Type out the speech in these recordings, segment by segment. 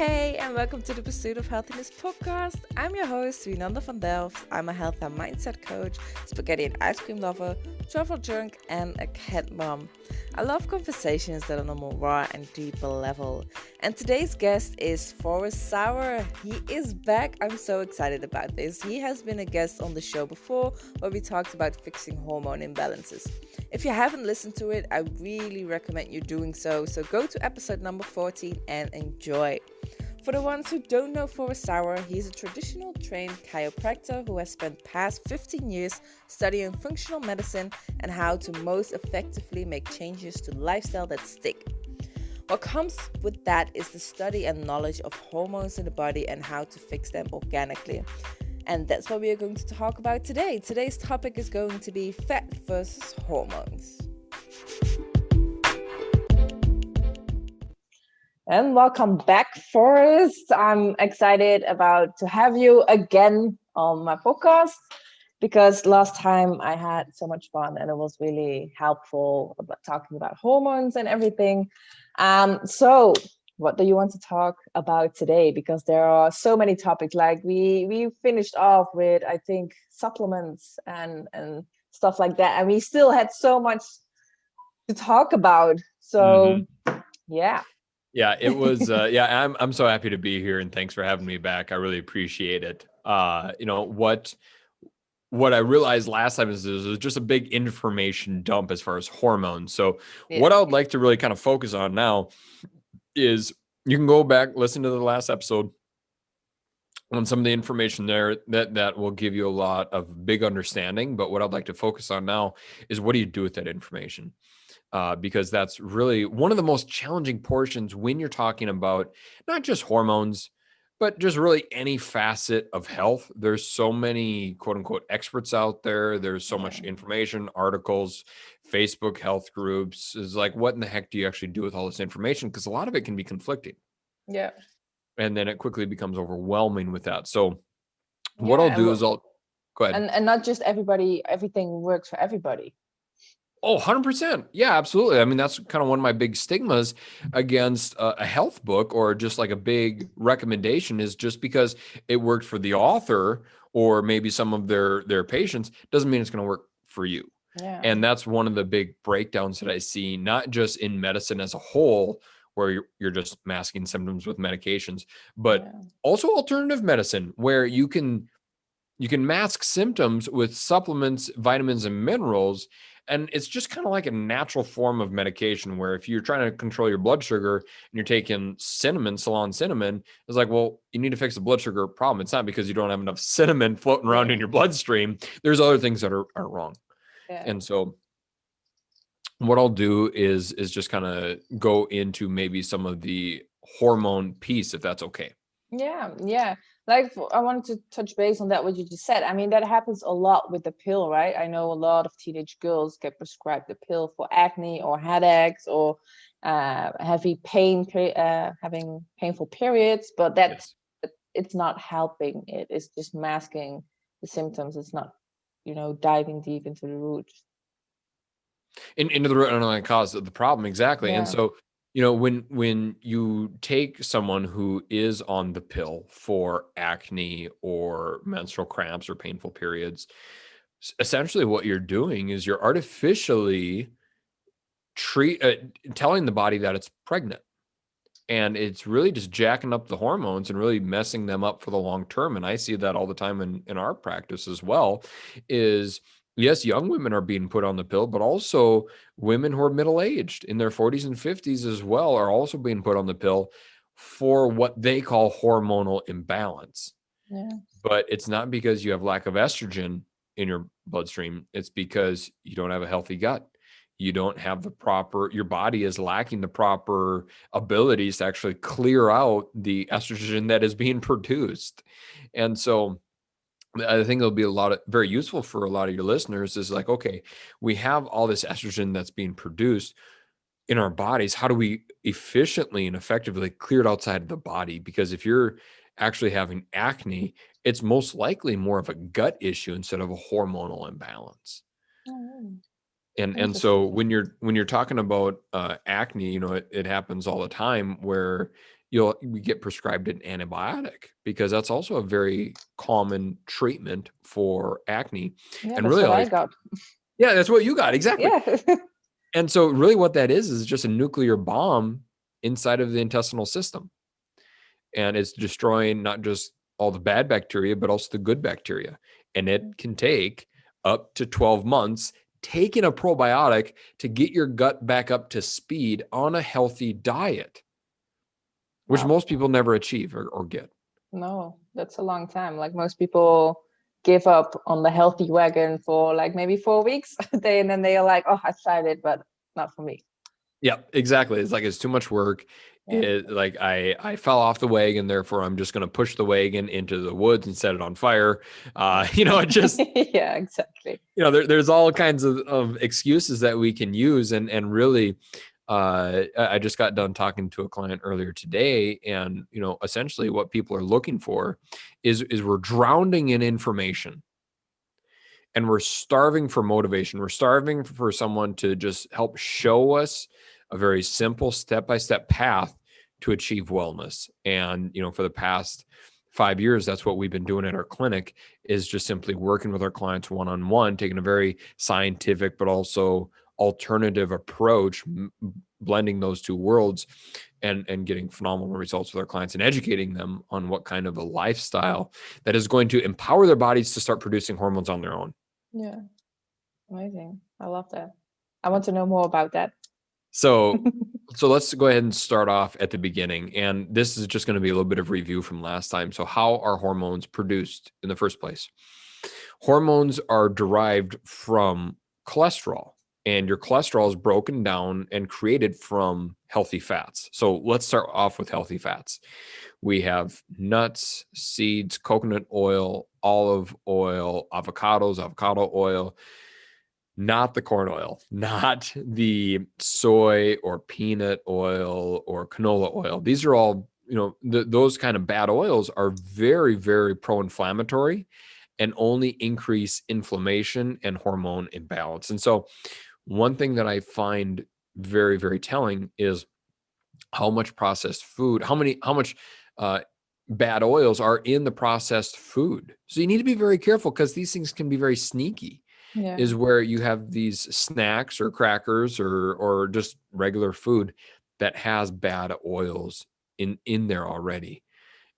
Hey, and welcome to the Pursuit of Healthiness podcast. I'm your host, Winanda van Delft. I'm a health and mindset coach, spaghetti and ice cream lover, travel junk, and a cat mom. I love conversations that are on a more raw and deeper level. And today's guest is Forrest Sauer. He is back. I'm so excited about this. He has been a guest on the show before where we talked about fixing hormone imbalances. If you haven't listened to it, I really recommend you doing so. So go to episode number 14 and enjoy. For the ones who don't know Forrest Sauer, he's a traditional trained chiropractor who has spent past 15 years studying functional medicine and how to most effectively make changes to lifestyle that stick. What comes with that is the study and knowledge of hormones in the body and how to fix them organically. And that's what we are going to talk about today. Today's topic is going to be fat versus hormones. And welcome back, Forrest. I'm excited to have you again on my podcast because last time I had so much fun and it was really helpful about talking about hormones and everything. So what do you want to talk about today? Because there are so many topics. Like we finished off with, I think, supplements and stuff like that, and we still had so much to talk about. So yeah. Yeah, it was. I'm so happy to be here, and thanks for having me back. I really appreciate it. What I realized last time is there's just a big information dump as far as hormones. So what I would like to really kind of focus on now is you can go back, listen to the last episode on some of the information there that will give you a lot of big understanding. But what I'd like to focus on now is what do you do with that information? Because that's really one of the most challenging portions when you're talking about not just hormones, but just really any facet of health. There's so many quote unquote experts out there. There's so much information, articles, Facebook health groups. Is like, what in the heck do you actually do with all this information? Because a lot of it can be conflicting. Yeah. And then it quickly becomes overwhelming with that. So what I'll do is I'll go ahead. And not just everything works for everybody. Oh, 100%. Yeah, absolutely. I mean, that's kind of one of my big stigmas against a health book or just like a big recommendation is just because it worked for the author or maybe some of their patients doesn't mean it's going to work for you. Yeah. And that's one of the big breakdowns that I see, not just in medicine as a whole, where you're just masking symptoms with medications, but also alternative medicine where you can mask symptoms with supplements, vitamins, and minerals. And it's just kind of like a natural form of medication where if you're trying to control your blood sugar and you're taking Ceylon cinnamon, it's like, well, you need to fix the blood sugar problem. It's not because you don't have enough cinnamon floating around in your bloodstream. There's other things that are wrong. Yeah. And so what I'll do is just kind of go into maybe some of the hormone piece, if that's okay. Yeah. Like I wanted to touch base on that, what you just said. I mean, that happens a lot with the pill, right? I know a lot of teenage girls get prescribed the pill for acne or headaches or having painful periods, but it's not helping. It is just masking the symptoms. It's not, diving deep into the roots. Into the root underlying cause of the problem, exactly. Yeah. And so when you take someone who is on the pill for acne or menstrual cramps or painful periods, essentially what you're doing is you're artificially telling the body that it's pregnant. And it's really just jacking up the hormones and really messing them up for the long term. And I see that all the time in our practice as well is, yes, young women are being put on the pill, but also women who are middle-aged in their 40s and 50s as well are also being put on the pill for what they call hormonal imbalance. Yeah. But it's not because you have lack of estrogen in your bloodstream. It's because you don't have a healthy gut. You don't have your body is lacking the proper abilities to actually clear out the estrogen that is being produced. And so I think it'll be very useful for a lot of your listeners is like, okay, we have all this estrogen that's being produced in our bodies. How do we efficiently and effectively clear it outside of the body? Because if you're actually having acne, it's most likely more of a gut issue instead of a hormonal imbalance. Oh. And so when you're talking about acne, it happens all the time where we get prescribed an antibiotic, because that's also a very common treatment for acne. Yeah, And that's really what all I these, got. yeah, that's what you got. Exactly. Yeah. And so really what that is just a nuclear bomb inside of the intestinal system. And it's destroying not just all the bad bacteria, but also the good bacteria. And it can take up to 12 months taking a probiotic to get your gut back up to speed on a healthy diet, which Wow. most people never achieve or get. No, that's a long time. Like most people give up on the healthy wagon for like maybe 4 weeks. And then they are like, oh, I tried it, but not for me. Yeah, exactly. It's like, it's too much work. Yeah. Like I fell off the wagon, therefore I'm just going to push the wagon into the woods and set it on fire. It just, Yeah, exactly. there's all kinds of excuses that we can use. And really, I just got done talking to a client earlier today, and, essentially what people are looking for is we're drowning in information, and we're starving for motivation. We're starving for someone to just help show us a very simple step-by-step path to achieve wellness. And, for the past 5 years, that's what we've been doing at our clinic, is just simply working with our clients one-on-one, taking a very scientific, but also alternative approach, blending those two worlds, and getting phenomenal results with our clients, and educating them on what kind of a lifestyle that is going to empower their bodies to start producing hormones on their own. Yeah. Amazing. I love that. I want to know more about that. So let's go ahead and start off at the beginning. And this is just going to be a little bit of review from last time. So how are hormones produced in the first place? Hormones are derived from cholesterol, and your cholesterol is broken down and created from healthy fats. So let's start off with healthy fats. We have nuts, seeds, coconut oil, olive oil, avocados, avocado oil, not the corn oil, not the soy or peanut oil or canola oil. These are all, those kind of bad oils are very, very pro-inflammatory and only increase inflammation and hormone imbalance. And so one thing that I find very, very telling is how much processed food, how much bad oils are in the processed food. So you need to be very careful, because these things can be very sneaky. Yeah. Is where you have these snacks or crackers or just regular food that has bad oils in there already.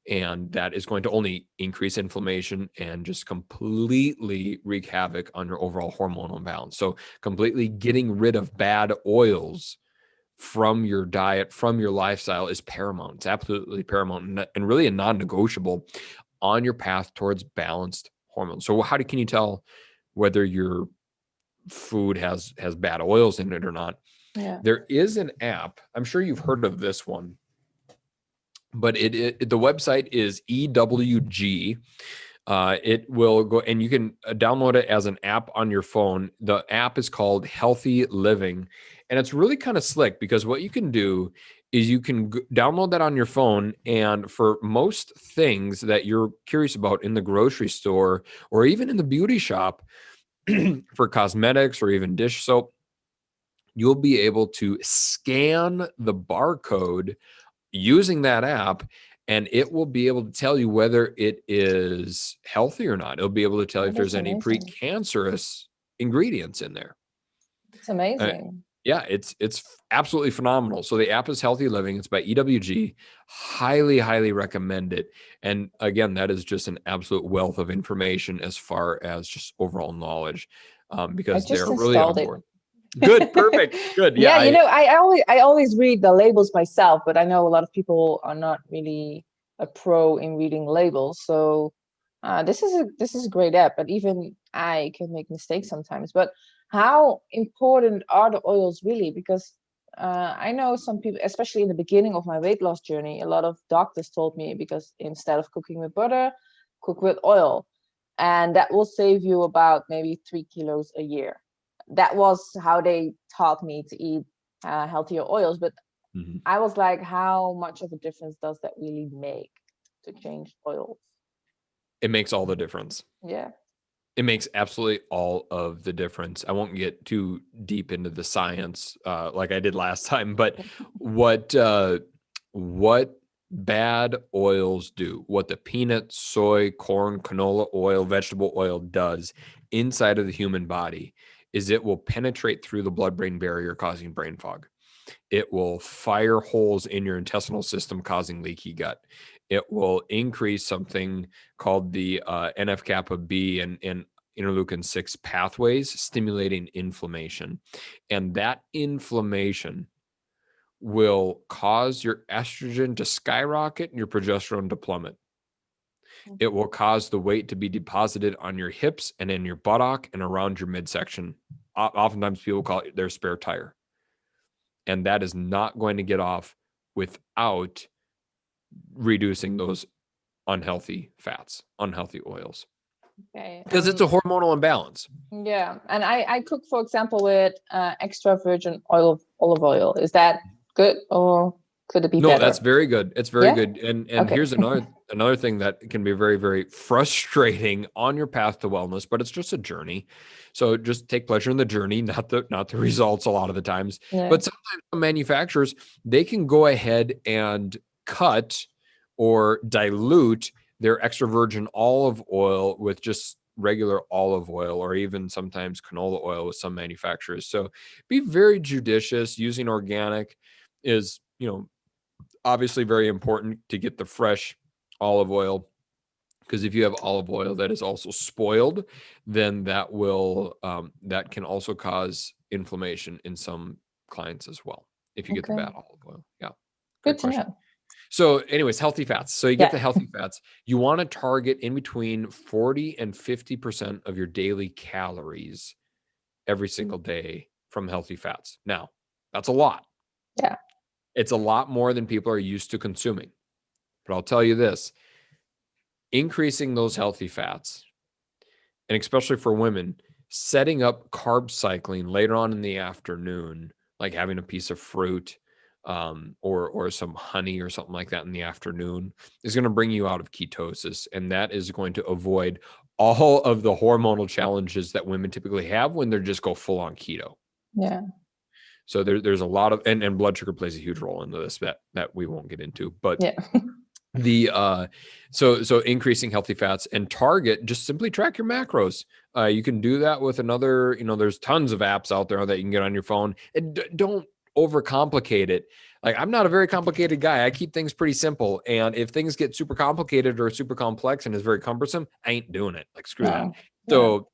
And that is going to only increase inflammation and just completely wreak havoc on your overall hormonal imbalance. So completely getting rid of bad oils from your diet, from your lifestyle, is paramount. It's absolutely paramount, and really a non-negotiable on your path towards balanced hormones. So can you tell whether your food has bad oils in it or not? Yeah. There is an app. I'm sure you've heard of this one, but the website is EWG. It will go, and you can download it as an app on your phone. The app is called Healthy Living, and it's really kind of slick, because what you can do is you can download that on your phone, and for most things that you're curious about in the grocery store or even in the beauty shop, for cosmetics or even dish soap, you'll be able to scan the barcode using that app, and it will be able to tell you whether it is healthy or not. It'll be able to tell you Oh, if there's that's any amazing. precancerous ingredients in there. It's amazing. Yeah, it's absolutely phenomenal. So the app is Healthy Living. It's by EWG. Highly, highly recommend it. And again, that is just an absolute wealth of information as far as just overall knowledge, I because just they're really on installed it. board. Good, perfect, good. Yeah, Yeah, I always read the labels myself, but I know a lot of people are not really a pro in reading labels. So this is a great app, but even I can make mistakes sometimes. But how important are the oils really? Because I know some people, especially in the beginning of my weight loss journey, a lot of doctors told me, because instead of cooking with butter, cook with oil, and that will save you about maybe 3 kilos a year. That was how they taught me to eat healthier oils. But Mhm. I was like, how much of a difference does that really make to change oils? It makes all the difference. Yeah. It makes absolutely all of the difference. I won't get too deep into the science like I did last time, but what bad oils do, what the peanut, soy, corn, canola oil, vegetable oil does inside of the human body is it will penetrate through the blood-brain barrier, causing brain fog. It will fire holes in your intestinal system, causing leaky gut. It will increase something called the NF-kappa B and interleukin 6 pathways, stimulating inflammation. And that inflammation will cause your estrogen to skyrocket and your progesterone to plummet. It will cause the weight to be deposited on your hips and in your buttock and around your midsection. Oftentimes people call it their spare tire. And that is not going to get off without reducing those unhealthy fats, unhealthy oils. Okay. Because it's a hormonal imbalance. Yeah. And I cook, for example, with extra virgin olive oil. Is that good, or could it be better? No, that's very good. It's very good. And Okay. here's another thing that can be very, very frustrating on your path to wellness, but it's just a journey. So just take pleasure in the journey, not the results a lot of the times. Yeah. But sometimes manufacturers, they can go ahead and cut or dilute their extra virgin olive oil with just regular olive oil, or even sometimes canola oil with some manufacturers. So be very judicious. Using organic is, obviously very important to get the fresh olive oil, because if you have olive oil that is also spoiled, then that will that can also cause inflammation in some clients as well if you get the bad olive oil. Yeah, good question. Know. So anyways, healthy fats. So you get the healthy fats. You want to target in between 40 and 50% of your daily calories every single day from healthy fats. Now, that's a lot. Yeah. It's a lot more than people are used to consuming. But I'll tell you this, increasing those healthy fats, and especially for women, setting up carb cycling later on in the afternoon, like having a piece of fruit or some honey or something like that in the afternoon, is going to bring you out of ketosis. And that is going to avoid all of the hormonal challenges that women typically have when they just go full on keto. Yeah. So there's a lot of, and blood sugar plays a huge role into this that we won't get into, but so increasing healthy fats, and target, just simply track your macros. You can do that with another, there's tons of apps out there that you can get on your phone, and don't overcomplicate it. Like, I'm not a very complicated guy. I keep things pretty simple. And if things get super complicated or super complex and is very cumbersome, I ain't doing it. Like, screw that. So,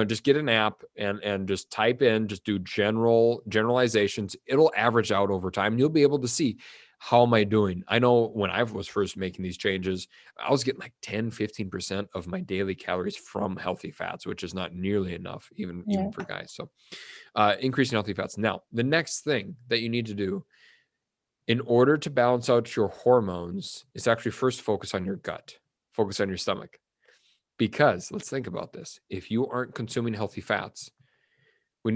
just get an app and just type in, just do generalizations. It'll average out over time. You'll be able to see, how am I doing? I know when I was first making these changes, I was getting like 10, 15% of my daily calories from healthy fats, which is not nearly enough, even for guys. So increasing healthy fats. Now, the next thing that you need to do in order to balance out your hormones is actually first focus on your gut, focus on your stomach. Because let's think about this. If you aren't consuming healthy fats,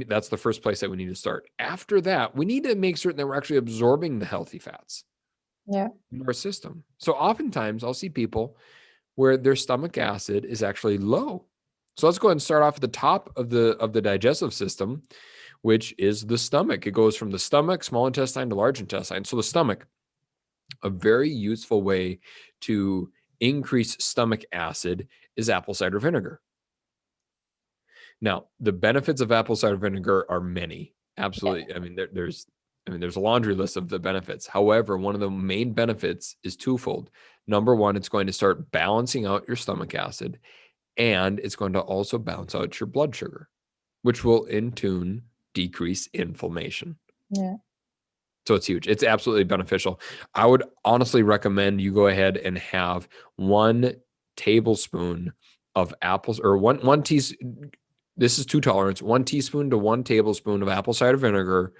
that's the first place that we need to start. After that, we need to make certain that we're actually absorbing the healthy fats in our system. So oftentimes I'll see people where their stomach acid is actually low. So let's go ahead and start off at the top of the digestive system, which is the stomach. It goes from the stomach, small intestine, to large intestine. So the stomach, a very useful way to increase stomach acid is apple cider vinegar. Now, the benefits of apple cider vinegar are many. Absolutely. I mean, there's a laundry list of the benefits. However, one of the main benefits is twofold. Number one, it's going to start balancing out your stomach acid, and it's going to also balance out your blood sugar, which will in turn decrease inflammation. Yeah. So it's huge. It's absolutely beneficial. I would honestly recommend you go ahead and have 1 tablespoon of apples, or one teaspoon. This is 2 tolerance, 1 teaspoon to 1 tablespoon of apple cider vinegar.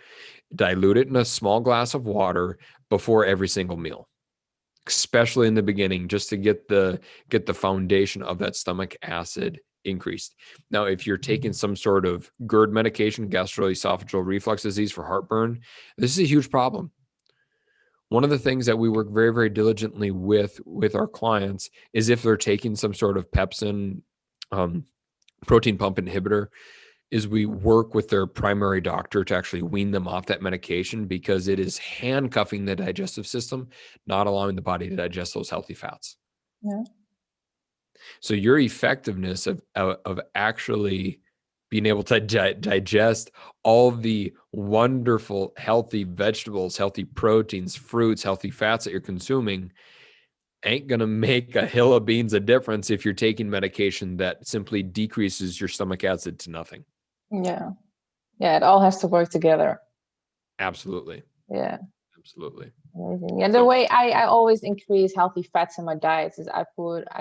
Dilute it in a small glass of water before every single meal, especially in the beginning, just to get the foundation of that stomach acid increased. Now, if you're taking some sort of GERD medication, gastroesophageal reflux disease for heartburn, this is a huge problem. One of the things that we work very, very diligently with our clients is if they're taking some sort of pepsin, protein pump inhibitor, is we work with their primary doctor to actually wean them off that medication, because it is handcuffing the digestive system, not allowing the body to digest those healthy fats. Yeah. So your effectiveness of actually being able to digest all the wonderful, healthy vegetables, healthy proteins, fruits, healthy fats that you're consuming ain't going to make a hill of beans a difference if you're taking medication that simply decreases your stomach acid to nothing. Yeah. Yeah. It all has to work together. Absolutely. Yeah. Absolutely. Amazing. Yeah, the So, way I always increase healthy fats in my diets is I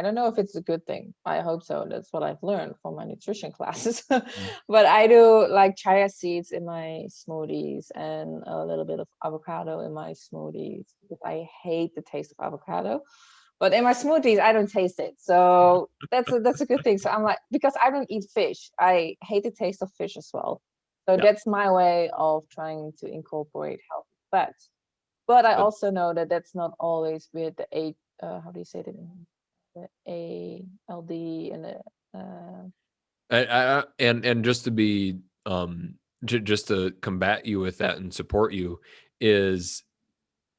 don't know if it's a good thing. I hope so. That's what I've learned from my nutrition classes. But I do like chia seeds in my smoothies and a little bit of avocado in my smoothies because I hate the taste of avocado. But in my smoothies, I don't taste it. So that's a good thing. So I'm like, because I don't eat fish, I hate the taste of fish as well. So yeah, that's my way of trying to incorporate healthy fats. But I but also know that that's not always with the how do you say it in the ALD and the and just to be just to combat you with that and support you, is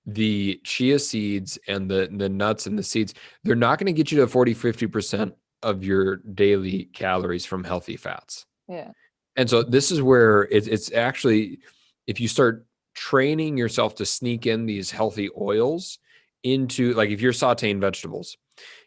the chia seeds and the nuts and the seeds, they're not going to get you to 40-50% of your daily calories from healthy fats. yeah. And so this is where it's actually, if you start training yourself to sneak in these healthy oils into, like if you're sauteing vegetables,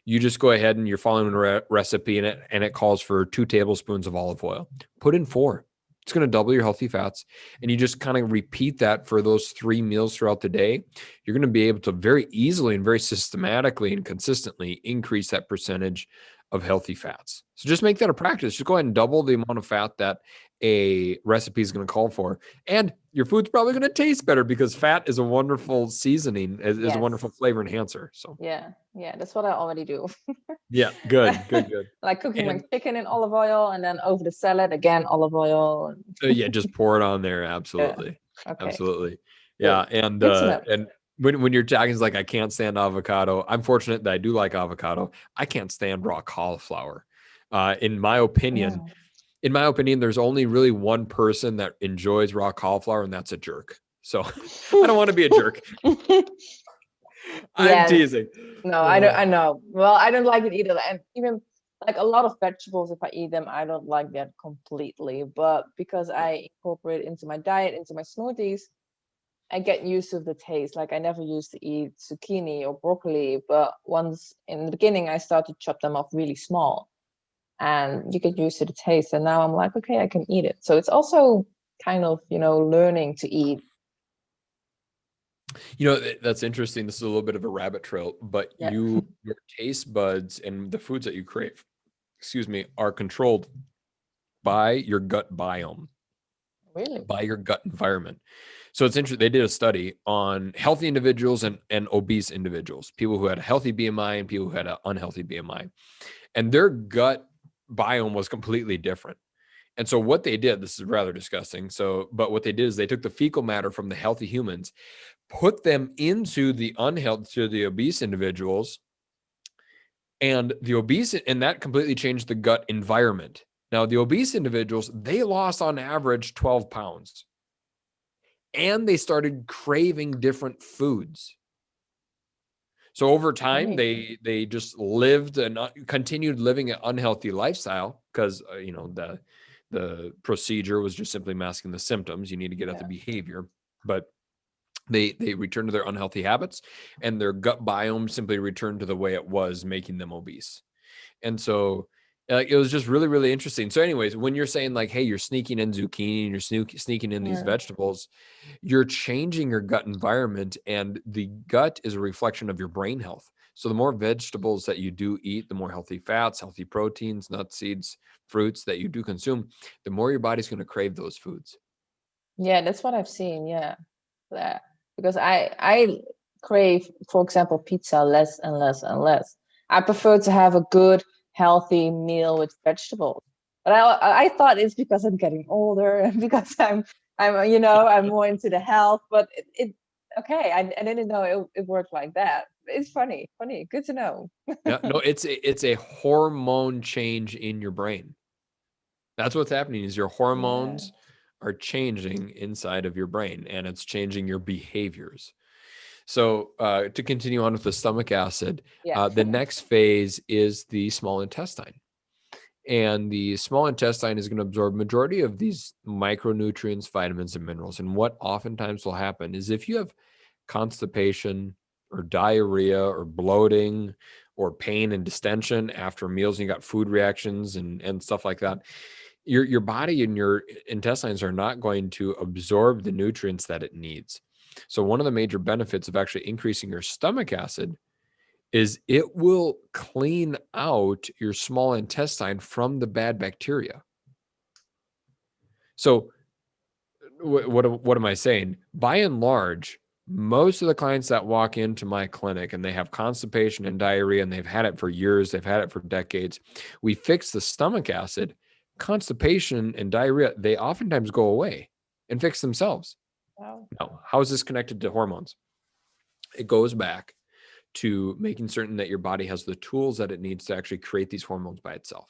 you just go ahead and you're following a recipe and it calls for 2 tablespoons of olive oil. Put in 4. It's going to double your healthy fats. And you just kind of repeat that for those 3 meals throughout the day. You're going to be able to very easily and very systematically and consistently increase that percentage of healthy fats. So just make that a practice. Just go ahead and double the amount of fat that a recipe is going to call for. And your food's probably going to taste better, because fat is a wonderful seasoning, is a wonderful Yes. flavor enhancer. So Yeah. Yeah. That's what I already do. yeah, good, good, good. Like cooking my And chicken in olive oil and then over the salad again olive oil. yeah, just pour it on there. Yeah. Absolutely. Okay. Absolutely. Good. Yeah. Good to know. And when you're talking, it's like, I can't stand avocado. I'm fortunate that I do like avocado. I can't stand raw cauliflower. In my opinion, Mm. there's only really one person that enjoys raw cauliflower, and that's a jerk. So I don't want to be a jerk. I'm Yes. teasing. No, I don't. I know. Well, I don't like it either. And even like a lot of vegetables, if I eat them, I don't like that completely. But because I incorporate it into my diet, into my smoothies, I get used to the taste. Like I never used to eat zucchini or broccoli, but once in the beginning, I started to chop them off really small, and you get used to the taste. And now I'm like, okay, I can eat it. So it's also kind of learning to eat. That's interesting. This is a little bit of a rabbit trail, but Yeah. your taste buds and the foods that you crave, excuse me, are controlled by your gut biome, Really? by your gut environment. So it's interesting. They did a study on healthy individuals and obese individuals, people who had a healthy BMI and people who had an unhealthy BMI, and their gut biome was completely different. And so what they did, this is rather disgusting. But what they did is they took the fecal matter from the healthy humans, put them into the unhealthy, to the obese individuals, and that completely changed the gut environment. Now, the obese individuals, they lost on average 12 pounds, and they started craving different foods. So over time, Really? they just lived and continued living an unhealthy lifestyle, because the procedure was just simply masking the symptoms. You need to get at the Yeah. behavior, but they returned to their unhealthy habits, and their gut biome simply returned to the way it was, making them obese. And so it was just really, really interesting. So anyways, when you're saying like, hey, you're sneaking in zucchini and you're sneaking in these Yeah. vegetables, you're changing your gut environment, and the gut is a reflection of your brain health. So the more vegetables that you do eat, the more healthy fats, healthy proteins, nuts, seeds, fruits that you do consume, the more your body's going to crave those foods. Yeah, that's what I've seen. Yeah. That because I crave, for example, pizza less and less and less. I prefer to have a good, healthy meal with vegetables. But I thought it's because I'm getting older and because I'm more into the health. But it okay. I didn't know it worked like that. It's funny. Good to know. Yeah, no, it's a hormone change in your brain. That's what's happening is your Yeah. hormones are changing inside of your brain, and it's changing your behaviors. So to continue on with the stomach acid, Yeah. the next phase is the small intestine. And the small intestine is going to absorb majority of these micronutrients, vitamins, and minerals. And what oftentimes will happen is if you have constipation or diarrhea or bloating or pain and distension after meals and you got food reactions and stuff like that, your body and your intestines are not going to absorb the nutrients that it needs. So one of the major benefits of actually increasing your stomach acid is it will clean out your small intestine from the bad bacteria. So what am I saying? By and large, most of the clients that walk into my clinic and they have constipation and diarrhea and they've had it for years, they've had it for decades, we fix the stomach acid, constipation and diarrhea, they oftentimes go away and fix themselves. Wow. Now, how is this connected to hormones? It goes back to making certain that your body has the tools that it needs to actually create these hormones by itself.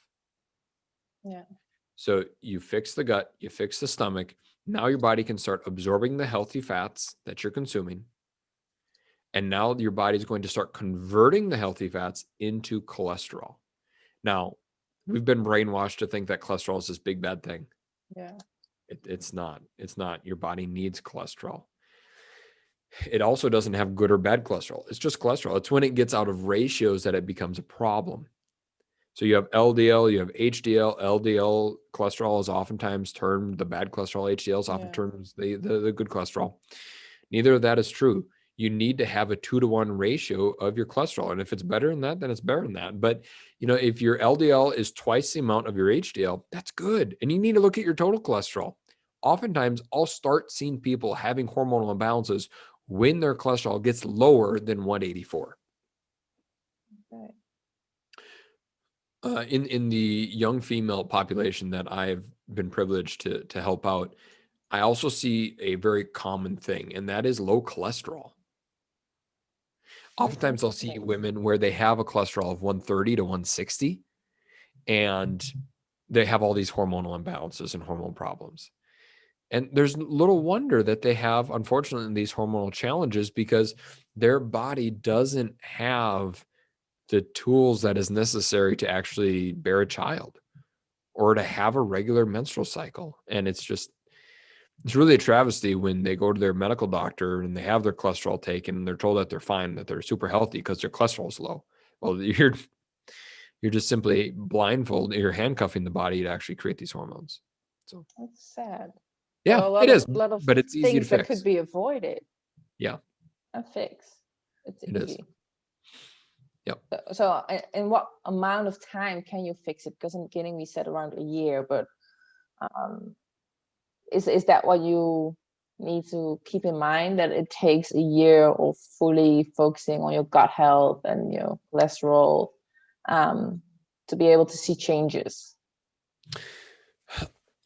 Yeah. So you fix the gut, you fix the stomach. Now your body can start absorbing the healthy fats that you're consuming. And now your body is going to start converting the healthy fats into cholesterol. Now, we've been brainwashed to think that cholesterol is this big bad thing. Yeah. It's not. It's not. Your body needs cholesterol. It also doesn't have good or bad cholesterol. It's just cholesterol. It's when it gets out of ratios that it becomes a problem. So you have LDL, you have HDL. LDL cholesterol is oftentimes termed the bad cholesterol. HDL is often termed the good cholesterol. Neither of that is true. You need to have a 2-to-1 ratio of your cholesterol. And if it's better than that, then it's better than that. But if your LDL is twice the amount of your HDL, that's good. And you need to look at your total cholesterol. Oftentimes, I'll start seeing people having hormonal imbalances when their cholesterol gets lower than 184. Okay. In the young female population that I've been privileged to help out, I also see a very common thing, and that is low cholesterol. That's Oftentimes I'll see interesting. women where they have a cholesterol of 130 to 160, and they have all these hormonal imbalances and hormone problems. And there's little wonder that they have, unfortunately, these hormonal challenges because their body doesn't have the tools that is necessary to actually bear a child or to have a regular menstrual cycle. And it's really a travesty when they go to their medical doctor and they have their cholesterol taken and they're told that they're fine, that they're super healthy because their cholesterol is low. Well, you're just simply blindfolded, you're handcuffing the body to actually create these hormones. So That's sad. yeah, So a it is, lot of but it's easy to things that could fix. be avoided Yeah, and fixed. It's it is. easy. Yep. So in what amount of time can you fix it? Because in the beginning we said around a year, but um, is that what you need to keep in mind, that it takes a year of fully focusing on your gut health and your cholesterol to be able to see changes?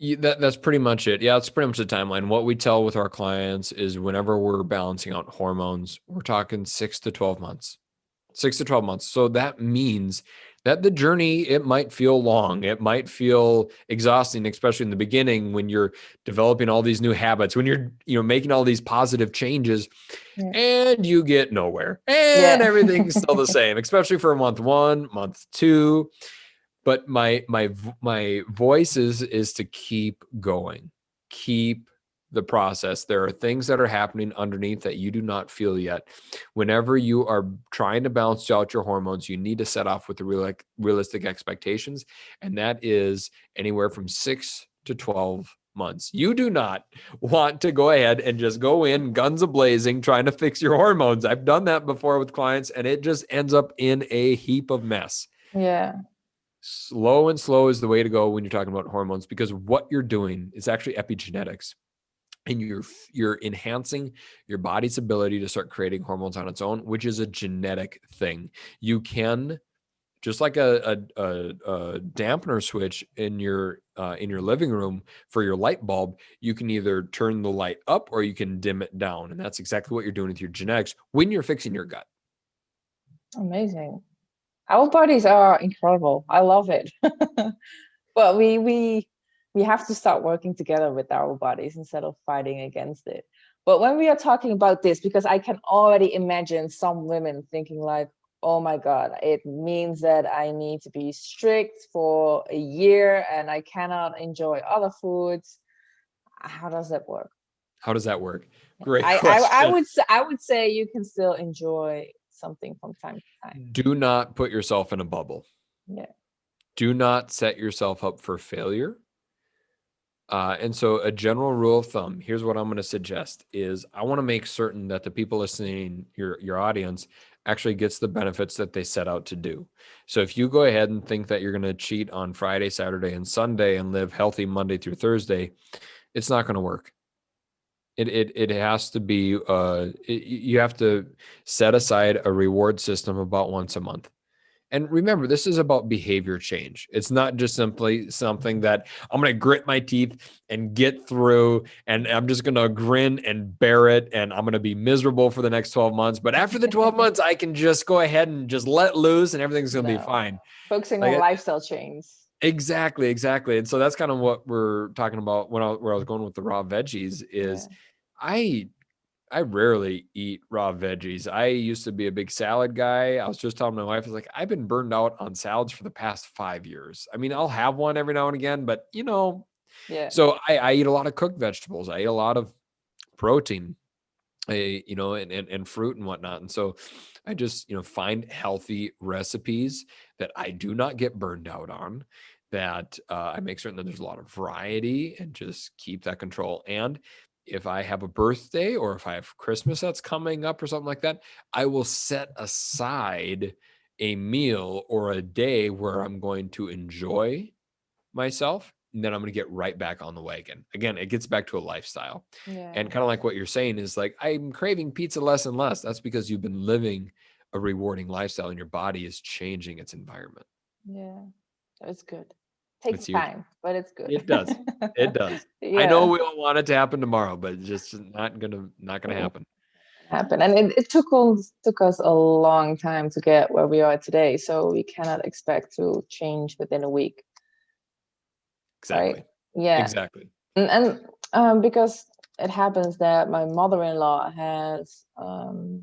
That's pretty much it. Yeah, that's pretty much the timeline. What we tell with our clients is whenever we're balancing out hormones, we're talking 6 to 12 months. 6 to 12 months. So that means that the journey, it might feel long. It might feel exhausting, especially in the beginning when you're developing all these new habits, when you're making all these positive changes and you get nowhere and everything's still the same, especially for month 1, month 2. But my voice is to keep going, keep the process. There are things that are happening underneath that you do not feel yet. Whenever you are trying to balance out your hormones, you need to set off with the realistic expectations, and that is anywhere from 6 to 12 months. You do not want to go ahead and just go in guns a-blazing trying to fix your hormones. I've done that before with clients, and it just ends up in a heap of mess. Yeah. Slow and slow is the way to go when you're talking about hormones, because what you're doing is actually epigenetics, and you're enhancing your body's ability to start creating hormones on its own, which is a genetic thing. You can, just like a dampener switch in your living room for your light bulb, you can either turn the light up or you can dim it down, and that's exactly what you're doing with your genetics when you're fixing your gut. Amazing. Our bodies are incredible. I love it. But we we have to start working together with our bodies instead of fighting against it. But when we are talking about this, because I can already imagine some women thinking like, oh my God, it means that I need to be strict for a year and I cannot enjoy other foods. How does that work? How does that work? Great I question. would say you can still enjoy something from time to time. Do not put yourself in a bubble. Yeah. Do not set yourself up for failure. And so a general rule of thumb, here's what I'm going to suggest is I want to make certain that the people listening, your audience, actually gets the benefits that they set out to do. So if you go ahead and think that you're going to cheat on Friday, Saturday, and Sunday and live healthy Monday through Thursday, it's not going to work. It has to be, you have to set aside a reward system about once a month. And remember, this is about behavior change. It's not just simply something that I'm going to grit my teeth and get through, and I'm just going to grin and bear it, and I'm going to be miserable for the next 12 months. But after the 12 months, I can just go ahead and just let loose, and everything's going to be fine. Focusing on lifestyle change. Exactly. And so that's kind of what we're talking about where I was going with the raw veggies is I rarely eat raw veggies. I used to be a big salad guy. I was just telling my wife, I was like, I've been burned out on salads for the past 5 years. I mean, I'll have one every now and again, but so I eat a lot of cooked vegetables. I eat a lot of protein, and fruit and whatnot. And so I just, find healthy recipes that I do not get burned out on, that I make certain that there's a lot of variety and just keep that control. And if I have a birthday or if I have Christmas that's coming up or something like that, I will set aside a meal or a day where I'm going to enjoy myself, and then I'm going to get right back on the wagon. Again, it gets back to a lifestyle. And kind of like what you're saying is like, I'm craving pizza less and less. That's because you've been living a rewarding lifestyle and your body is changing its environment. Yeah, it's good. Takes time, but it's good. It does. It does. I know we don't want it to happen tomorrow, but it's just not gonna happen. And it took us a long time to get where we are today, so we cannot expect to change within a week. Exactly. Right? Yeah. Exactly. And because it happens that my mother-in-law has not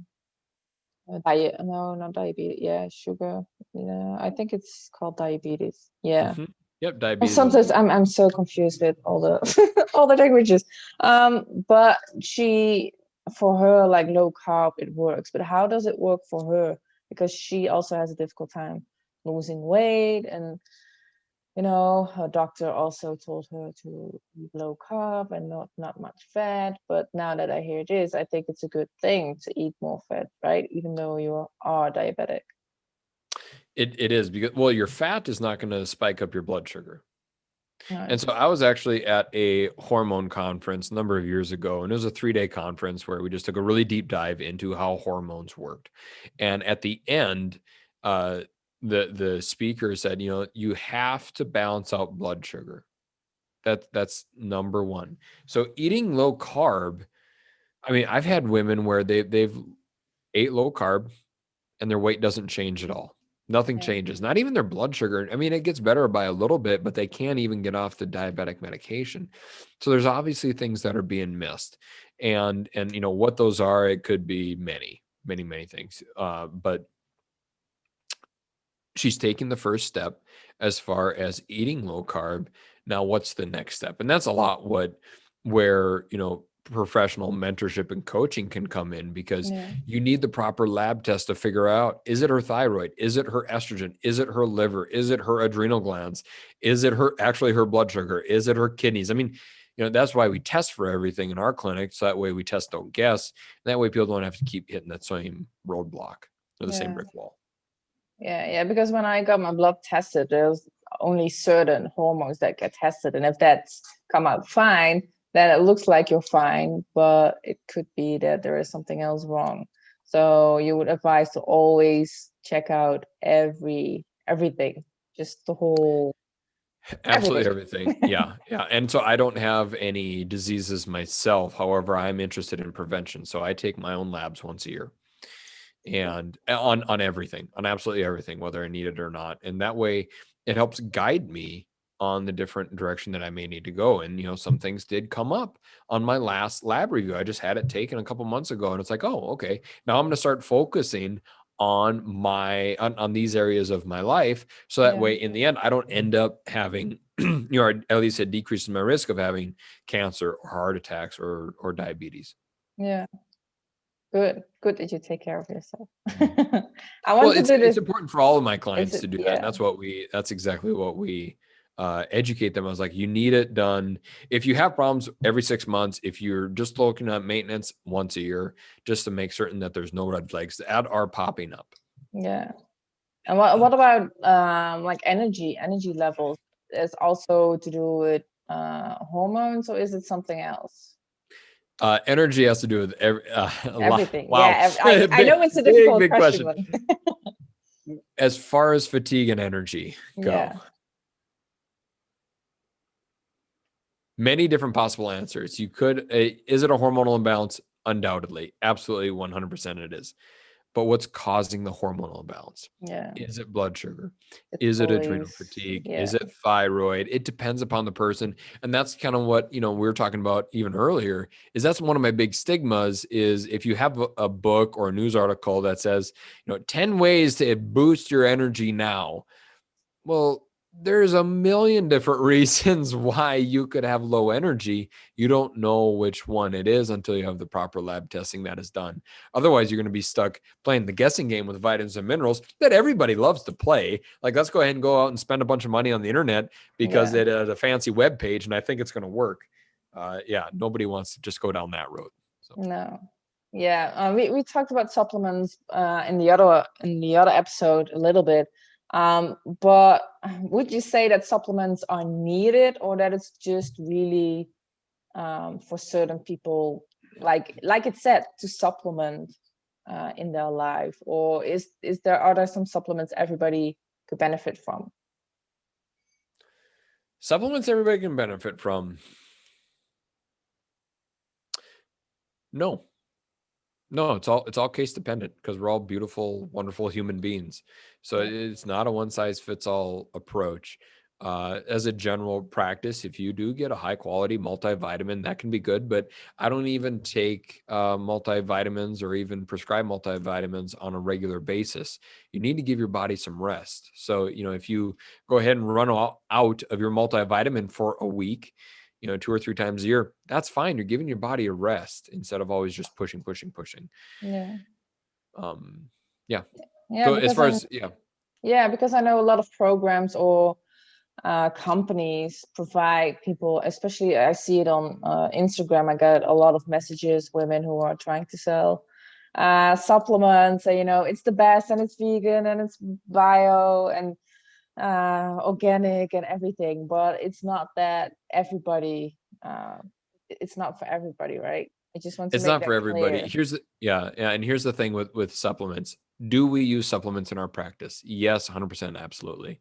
diabetes. Yeah, sugar. Yeah, I think it's called diabetes. Yeah. Mm-hmm. Yep, diabetes. Sometimes I'm so confused with all the all the languages. But for her, like low carb, it works. But how does it work for her? Because she also has a difficult time losing weight, and her doctor also told her to eat low carb and not much fat. But now that I hear this, I think it's a good thing to eat more fat, right? Even though you are diabetic. It is because, well, your fat is not going to spike up your blood sugar. Right. And so I was actually at a hormone conference a number of years ago, and it was a 3-day conference where we just took a really deep dive into how hormones worked. And at the end, the speaker said, you have to balance out blood sugar. That's number one. So eating low carb, I mean, I've had women where they've ate low carb and their weight doesn't change at all. Nothing changes, not even their blood sugar. I mean, it gets better by a little bit, but they can't even get off the diabetic medication. So there's obviously things that are being missed. And what those are, it could be many, many, many things. But she's taking the first step as far as eating low carb. Now, what's the next step? And that's a lot where professional mentorship and coaching can come in, because you need the proper lab test to figure out, is it her thyroid? Is it her estrogen? Is it her liver? Is it her adrenal glands? Is it her blood sugar? Is it her kidneys? I mean, that's why we test for everything in our clinic. So that way we test, don't guess. And that way people don't have to keep hitting that same roadblock or the same brick wall. Yeah, because when I got my blood tested, there's only certain hormones that get tested. And if that's come out fine, then it looks like you're fine, but it could be that there is something else wrong. So you would advise to always check out everything, just the whole Absolutely everything. Yeah. And so I don't have any diseases myself. However, I'm interested in prevention. So I take my own labs once a year, and on everything, on absolutely everything, whether I need it or not. And that way it helps guide me on the different direction that I may need to go. And, some things did come up on my last lab review. I just had it taken a couple months ago, and it's like, oh, okay, now I'm going to start focusing on on these areas of my life. So that way, in the end, I don't end up having, or at least it decreases my risk of having cancer or heart attacks or diabetes. Yeah. Good that you take care of yourself. I Well, want to do it's this. important for all of my clients to do that. Yeah. And that's exactly what we educate them. I was like, you need it done. If you have problems every 6 months, if you're just looking at maintenance once a year, just to make certain that there's no red flags that are popping up. Yeah. And what about like energy levels? Is also to do with hormones, or is it something else? Energy has to do with Everything. Wow. Yeah. I know it's a difficult question. As far as fatigue and energy go, many different possible answers. You could, is it a hormonal imbalance? Undoubtedly. Absolutely. 100% it is. But what's causing the hormonal imbalance? Yeah. Is it blood sugar? Is it adrenal fatigue? Yeah. Is it thyroid? It depends upon the person. And that's kind of what, we were talking about even earlier, is that's one of my big stigmas is if you have a book or a news article that says, 10 ways to boost your energy now. Well, there's a million different reasons why you could have low energy. You don't know which one it is until you have the proper lab testing that is done. Otherwise, you're going to be stuck playing the guessing game with vitamins and minerals that everybody loves to play. Like, let's go ahead and go out and spend a bunch of money on the internet because it has a fancy web page and I think it's going to work. Nobody wants to just go down that road. So. No. Yeah, we talked about supplements in the other episode a little bit. But would you say that supplements are needed, or that it's just really for certain people, like it said, to supplement in their life, or are there some supplements everybody could benefit from? Supplements everybody can benefit from? No, it's all case dependent because we're all beautiful, wonderful human beings. So it's not a one size fits all approach. As a general practice, if you do get a high quality multivitamin, that can be good, but I don't even take multivitamins or even prescribe multivitamins on a regular basis. You need to give your body some rest. So, if you go ahead and run out of your multivitamin for a week, 2 or 3 times a year, that's fine. You're giving your body a rest instead of always just pushing. Yeah. Yeah. Yeah. So as far as, yeah, because I know a lot of programs or companies provide people, especially I see it on Instagram. I get a lot of messages, women who are trying to sell supplements, and it's the best, and it's vegan, and it's bio, and organic, and everything. But it's not that everybody. It's not for everybody, right? I just want to. It's not for everybody. And here's the thing with supplements. Do we use supplements in our practice? Yes, 100%, absolutely.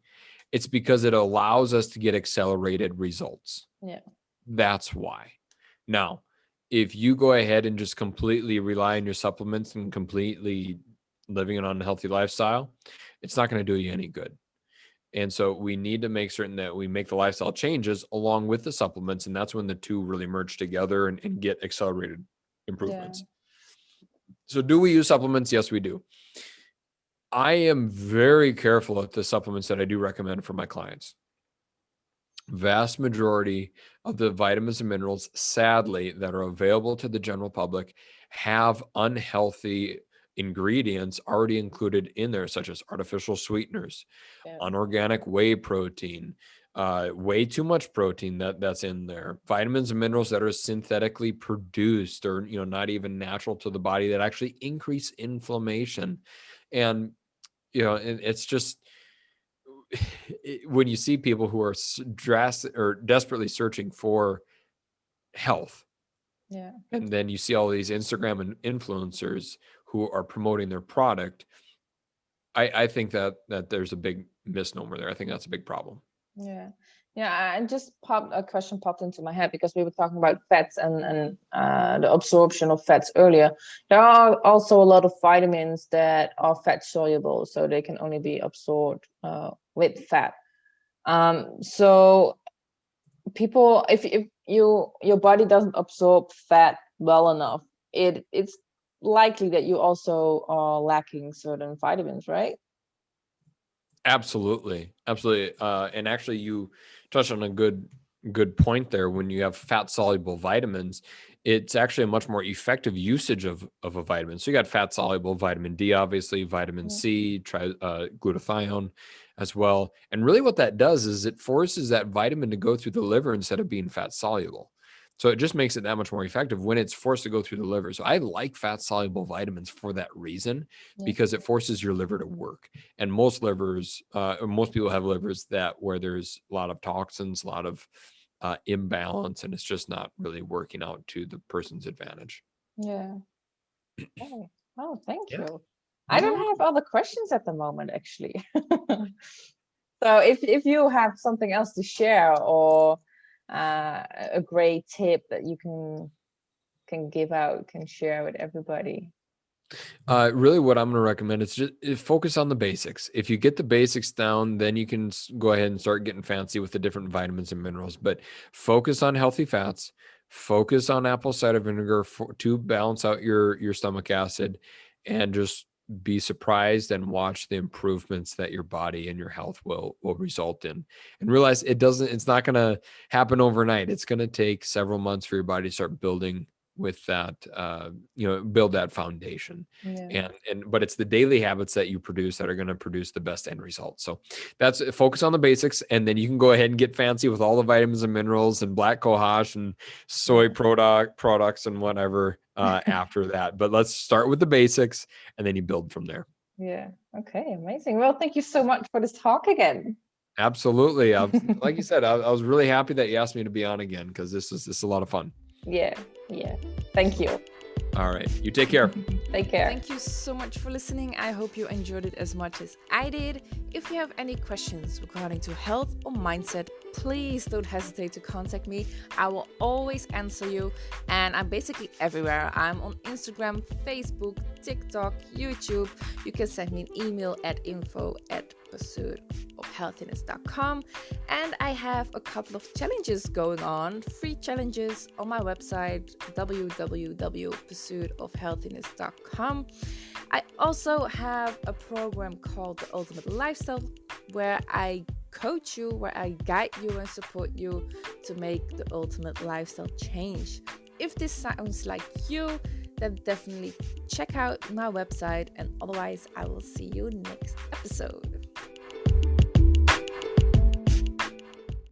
It's because it allows us to get accelerated results. Yeah. That's why. Now, if you go ahead and just completely rely on your supplements and completely living an unhealthy lifestyle, it's not going to do you any good. And so we need to make certain that we make the lifestyle changes along with the supplements. And that's when the two really merge together and get accelerated improvements. Yeah. So do we use supplements? Yes, we do. I am very careful with the supplements that I do recommend for my clients. Vast majority of the vitamins and minerals, sadly, that are available to the general public have unhealthy ingredients already included in there, such as artificial sweeteners, unorganic whey protein, way too much protein that's in there, vitamins and minerals that are synthetically produced or not even natural to the body, that actually increase inflammation. And it's just, when you see people who are desperately searching for health, and then you see all these Instagram and influencers who are promoting their product, I think that there's a big misnomer there. I think that's a big problem. Yeah. And just a question popped into my head because we were talking about fats and the absorption of fats earlier. There are also a lot of vitamins that are fat soluble, so they can only be absorbed with fat. So people, if your body doesn't absorb fat well enough, it's likely that you also are lacking certain vitamins, right? Absolutely. Absolutely. And actually you touched on a good point there. When you have fat soluble vitamins, it's actually a much more effective usage of a vitamin. So you got fat soluble vitamin D, obviously, vitamin Yeah. C, glutathione as well. And really what that does is it forces that vitamin to go through the liver instead of being fat soluble. So it just makes it that much more effective when it's forced to go through the liver. So I like fat soluble vitamins for that reason, Yeah. because it forces your liver to work. And most livers, or most people have livers that where there's a lot of toxins, a lot of imbalance, and it's just not really working out to the person's advantage. Yeah. Okay. Oh, thank Yeah, you. I you're don't welcome. have other questions at the moment, actually. So if you have something else to share, or a great tip that you can give out, can share with everybody. Really, what I'm going to recommend is just focus on the basics. If you get the basics down, then you can go ahead and start getting fancy with the different vitamins and minerals. But focus on healthy fats. Focus on apple cider vinegar to balance out your stomach acid, and just be surprised and watch the improvements that your body and your health will result in. And realize it's not going to happen overnight. It's going to take several months for your body to start building with that, build that foundation. Yeah. And but it's the daily habits that you produce that are going to produce the best end result. So that's focus on the basics, and then you can go ahead and get fancy with all the vitamins and minerals and black cohosh and soy Yeah. products and whatever after that. But let's start with the basics, and then you build from there. Yeah. Okay. Amazing. Well, thank you so much for this talk again. Absolutely. Like you said, I was really happy that you asked me to be on again, because this is a lot of fun. Yeah. Yeah. Thank you. All right, you take care. Take care. Thank you so much for listening. I hope you enjoyed it as much as I did. If you have any questions regarding to health or mindset, please don't hesitate to contact me. I will always answer you, and I'm basically everywhere. I'm on Instagram, Facebook, TikTok, YouTube. You can send me an email at info@pursuitofhealthiness.com. And I have a couple of challenges going on, free challenges on my website, www.pursuitofhealthiness.com. I also have a program called The Ultimate Lifestyle, where I coach you, where I guide you and support you to make the ultimate lifestyle change. If this sounds like you, then definitely check out my website, and otherwise I will see you next episode.